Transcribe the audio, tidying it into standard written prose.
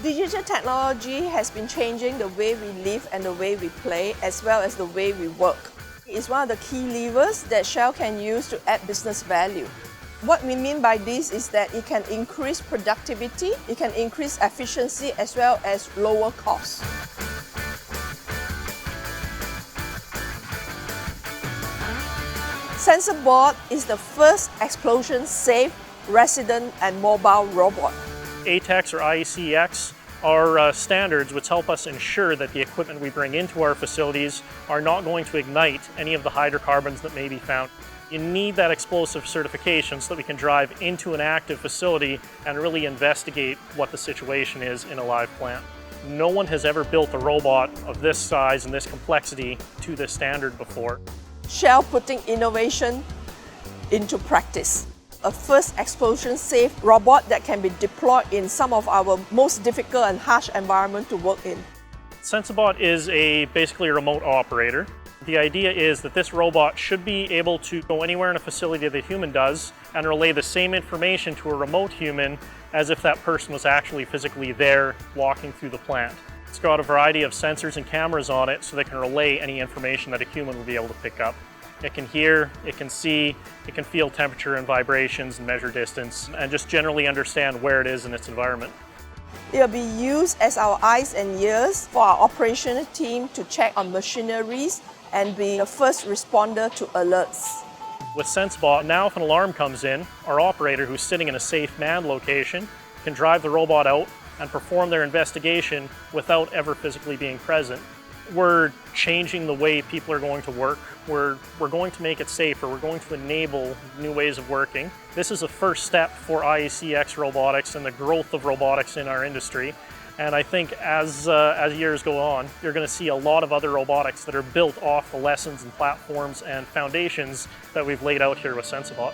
Digital technology has been changing the way we live and the way we play, as well as the way we work. It's one of the key levers that Shell can use to add business value. What we mean by this is that it can increase productivity, it can increase efficiency, as well as lower costs. Sensabot is the first explosion-safe resident and mobile robot. ATEX or IECX are standards which help us ensure that the equipment we bring into our facilities are not going to ignite any of the hydrocarbons that may be found. You need that explosive certification so that we can drive into an active facility and really investigate what the situation is in a live plant. No one has ever built a robot of this size and this complexity to this standard before. Shell putting innovation into practice. A first explosion-safe robot that can be deployed in some of our most difficult and harsh environments to work in. Sensabot is basically a remote operator. The idea is that this robot should be able to go anywhere in a facility that a human does and relay the same information to a remote human as if that person was actually physically there walking through the plant. It's got a variety of sensors and cameras on it so they can relay any information that a human will be able to pick up. It can hear, it can see, it can feel temperature and vibrations and measure distance and just generally understand where it is in its environment. It will be used as our eyes and ears for our operational team to check on machineries and be the first responder to alerts. With Sensabot, now if an alarm comes in, our operator who's sitting in a safe manned location can drive the robot out and perform their investigation without ever physically being present. We're changing the way people are going to work. We're going to make it safer. We're going to enable new ways of working. This is a first step for IECX robotics and the growth of robotics in our industry. And I think as years go on, you're going to see a lot of other robotics that are built off the lessons and platforms and foundations that we've laid out here with Sensabot.